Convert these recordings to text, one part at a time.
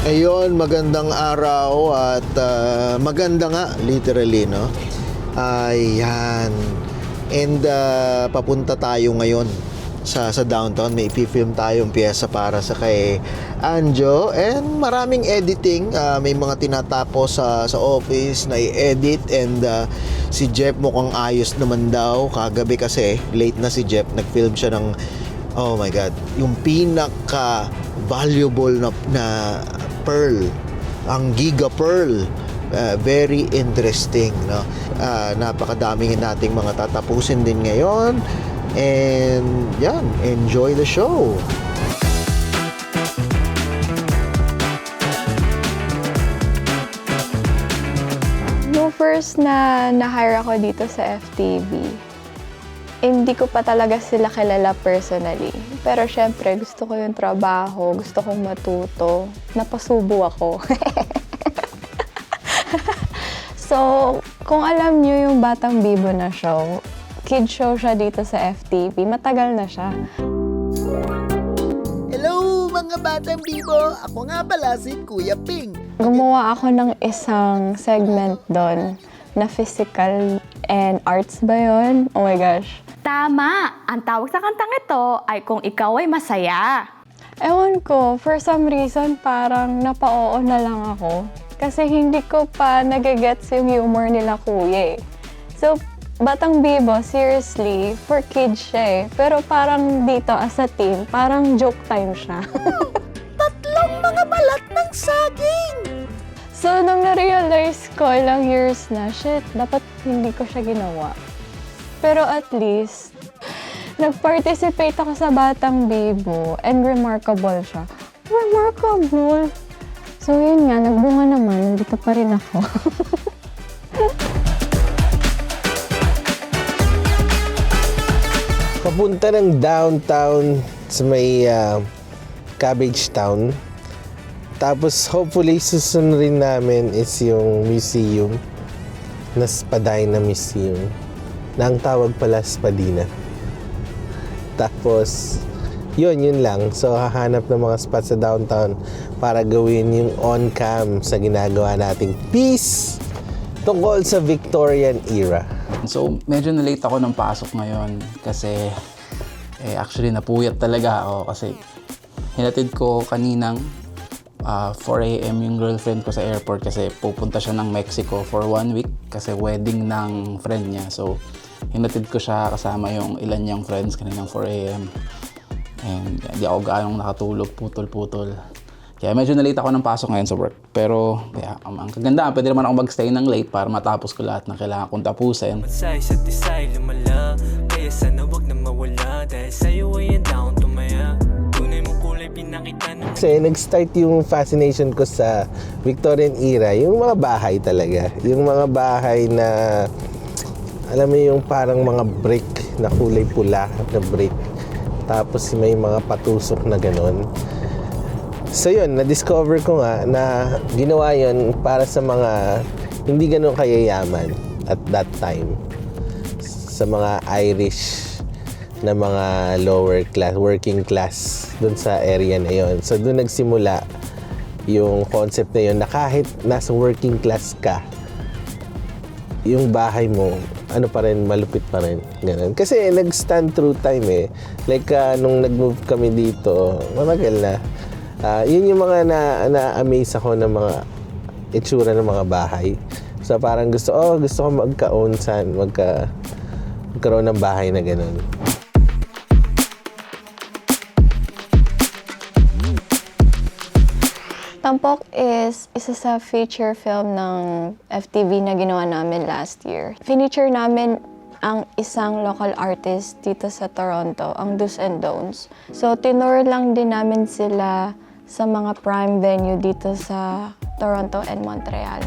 Ayun, magandang araw at maganda nga, literally, no? Ayan. And papunta tayo ngayon sa downtown. May ipifilm tayong piyesa para sa kay Anjo. And maraming editing. May mga tinatapos sa office na i-edit. And si Jeff mukhang ayos naman daw. Kagabi kasi, late na si Jeff. Nag-film siya ng, oh my God, yung pinaka-valuable na pearl, ang Giga Pearl. Very interesting, no? Napakadaming nating mga tatapusin din ngayon. And yan, enjoy the show. No, first na na-hire ako dito sa FTV, hindi ko pa talaga sila kilala personally. Pero syempre, gusto ko yung trabaho, gusto kong matuto. Napasubo ako. So, kung alam niyo yung Batang Bibo na show, kid show siya dito sa FTV, matagal na siya. Hello mga Batang Bibo! Ako nga pala si Kuya Ping. Gumawa ako ng isang segment doon na physical and arts ba yun? Oh my gosh. Tama! Ang tawag sa kantang ito ay kung ikaw ay masaya. Ewan ko, for some reason parang napa-oo na lang ako. Kasi hindi ko pa nagagets yung humor nila kuya eh. So, Batang Bibo, seriously, for kids siya eh. Pero parang dito as a teen, parang joke time siya. Tatlong mga balat ng saging! So, nung na-realize ko ilang years na, shit, dapat hindi ko siya ginawa. Pero at least, nag-participate ako sa Batang Bibo and remarkable siya. Remarkable! So yun nga, nagbunga naman, nandito pa rin ako. Papunta ng downtown sa may Cabbage Town. Tapos hopefully susunod rin namin is yung museum na Spadina Museum na ang tawag pala Spadina. Tapos yun lang. So hahanap ng mga spots sa downtown para gawin yung on-cam sa ginagawa nating piece tungkol sa Victorian era. So, medyo na-late ako ng pasok ngayon kasi actually napuyat talaga ako kasi hinatid ko kaninang 4 a.m. yung girlfriend ko sa airport kasi pupunta siya ng Mexico for 1 week kasi wedding ng friend niya. So, hinatid ko siya kasama yung ilan niyang friends kaninang 4 a.m. And di ako gaano nakatulog, putol-putol. Kaya medyo na-late ako ng pasok ngayon sa work. Pero ang kagandaan, pwede naman ako mag-stay ng late para matapos ko lahat ng kailangan kong tapusin. Sa isa't isa'y lumala, kaya sana wag na mawala. Dahil sa'yo ay down tumaya. Tunay mong kulay pinakita ng... Kasi nag-start yung fascination ko sa Victorian era, yung mga bahay talaga. Yung mga bahay na, alam mo yung parang mga brick na kulay pula na brick. Tapos may mga patusok na ganon. So yun, na-discover ko nga na ginawa yun para sa mga hindi ganon kayayaman at that time. Sa mga Irish na mga lower class, working class dun sa area na yun. So dun nagsimula yung concept na yun na kahit nasa working class ka, yung bahay mo, ano pa rin, malupit pa rin. Ganun. Kasi nag-stand through time eh. Like nung nag-move kami dito, matagal na. Yun yung mga na-amaze ako ng mga itsura ng mga bahay. So parang gusto ko magka-own magkaroon ng bahay na ganun. Tampok is isa sa feature film ng FTV na ginawa namin last year. Feature namin ang isang local artist dito sa Toronto, ang Do's and Don'ts. So, tinur lang din namin sila sa mga prime venue dito sa Toronto and Montreal.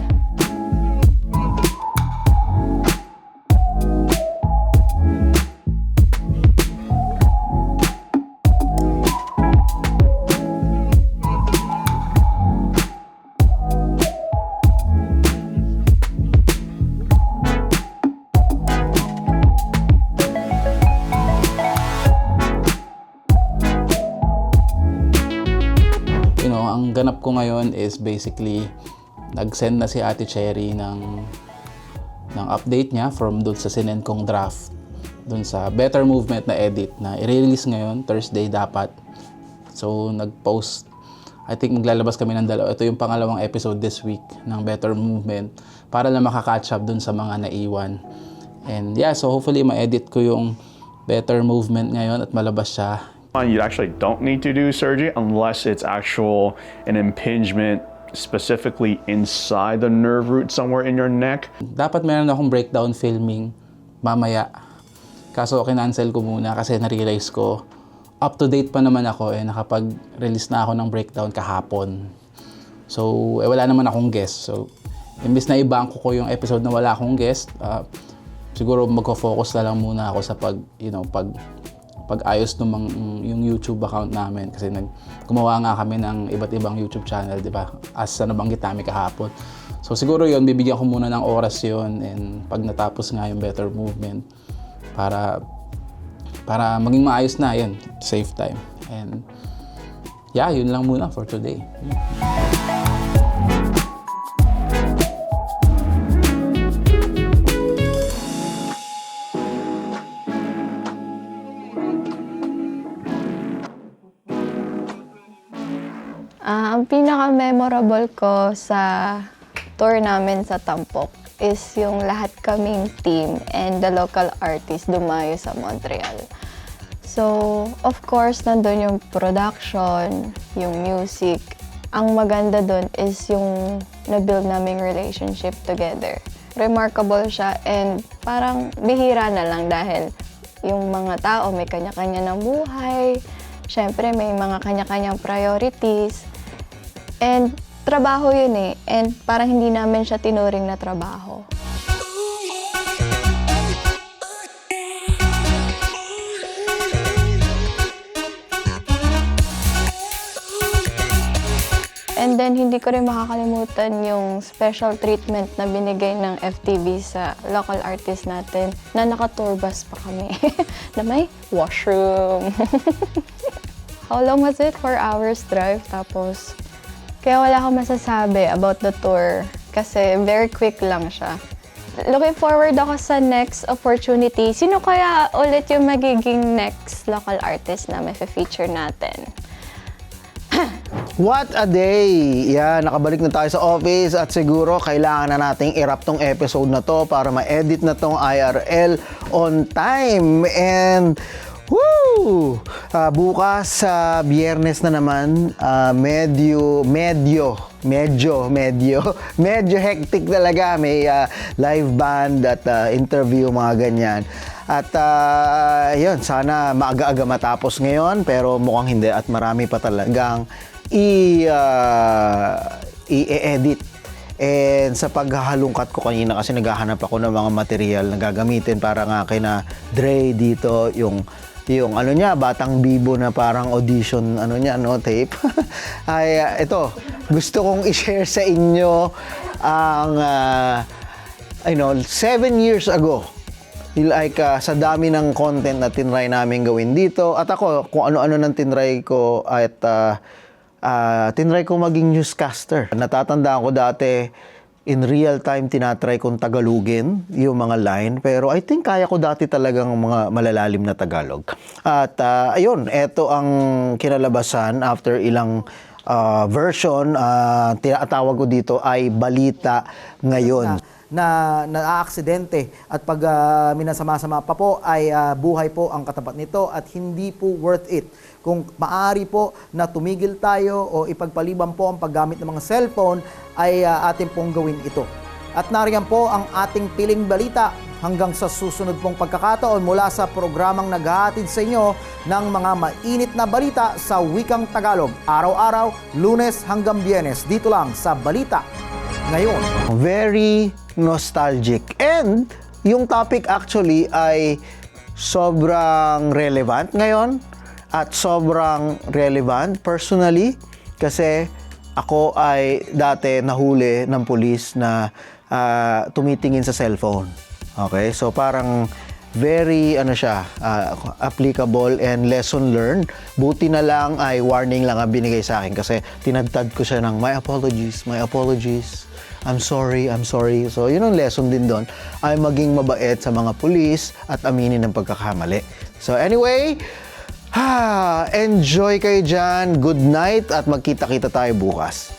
ang ganap ko ngayon is basically nag-send na si Ate Cherry ng update niya from doon sa sinend kong draft doon sa Better Movement na edit na i-release ngayon, Thursday dapat. So, nag-post. I think maglalabas kami ng dalawa. Ito yung pangalawang episode this week ng Better Movement para lang makaka-catch up doon sa mga naiwan. And yeah, so hopefully ma-edit ko yung Better Movement ngayon at malabas siya. You actually don't need to do surgery unless it's an impingement specifically inside the nerve root somewhere in your neck. Dapat meron akong breakdown filming mamaya. Kaso kinancel ko muna kasi na-realize ko up to date pa naman ako nakapag-release na ako ng breakdown kahapon. So wala naman akong guest. So imbis na ibangko ko yung episode na wala akong guest, siguro magko-focus na lang muna ako sa pag-ayos ng yung YouTube account namin kasi gumawa nga kami ng iba't ibang YouTube channel, di ba? As nabanggit namin kahapon. So siguro yun, bibigyan ko muna ng oras yun and pag natapos nga yung Better Movement para maging maayos na yun, save time. And yeah, yun lang muna for today. Ang pinaka-memorable ko sa tour namin sa Tampok is yung lahat kaming team and the local artists dumayo sa Montreal. So, of course, nandun yung production, yung music. Ang maganda dun is yung na-build naming relationship together. Remarkable siya and parang bihira na lang dahil yung mga tao may kanya-kanya ng buhay. Siyempre, may mga kanya-kanyang priorities. And trabaho yun and parang hindi namin siya tinuring na trabaho. And then hindi ko rin makakalimutan yung special treatment na binigay ng FTV sa local artist natin na naka-tour bus pa kami na may washroom. How long was it? 4 hours drive tapos kaya wala akong masasabi about the tour kasi very quick lang siya. Looking forward ako sa next opportunity. Sino kaya ulit yung magiging next local artist na may feature natin? What a day! Yeah, nakabalik na tayo sa office at siguro kailangan na nating i-wrap tong episode na to para ma-edit na tong IRL on time. And woo! Bukas sa Biyernes na naman, medyo hectic talaga. May live band at interview, mga ganyan. At yun, sana maaga-aga matapos ngayon, pero mukhang hindi at marami pa talagang i-edit. And sa paghahalungkat ko kanina kasi naghahanap ako ng mga material na gagamitin para nga kina Dre dito, yung ano niya, Batang Bibo na parang audition tape. Ay ito, gusto kong i-share sa inyo ang 7 years ago. Like sa dami ng content na tinry namin gawin dito at ako kung ano-ano nang tinry ko at tinry ko maging newscaster. Natatandaan ko dati in real time tinatry kong Tagalogin yung mga line, pero I think kaya ko dati talagang mga malalalim na Tagalog. At ayun, eto ang kinalabasan after ilang version. Tinatawag ko dito ay Balita Ngayon. Na naaaksidente at pag minasama-sama pa po ay buhay po ang katapat nito at hindi po worth it. Kung maaari po na tumigil tayo o ipagpaliban po ang paggamit ng mga cellphone ay atin pong gawin ito. At nariyan po ang ating piling balita hanggang sa susunod pong pagkakataon mula sa programang naghahatid sa inyo ng mga mainit na balita sa wikang Tagalog. Araw-araw, Lunes hanggang Biyernes, dito lang sa Balita Ngayon. Very nostalgic. And yung topic actually ay sobrang relevant ngayon at sobrang relevant personally kasi ako ay dati nahuli ng pulis na tumitingin sa cellphone. Okay? So parang very applicable and lesson learned. Buti na lang ay warning lang ang binigay sa akin kasi tinadtad ko siya ng my apologies, I'm sorry. So yun ang lesson din doon, ay maging mabait sa mga pulis at aminin ng pagkakamali. So anyway, enjoy kayo dyan, good night at magkita-kita tayo bukas.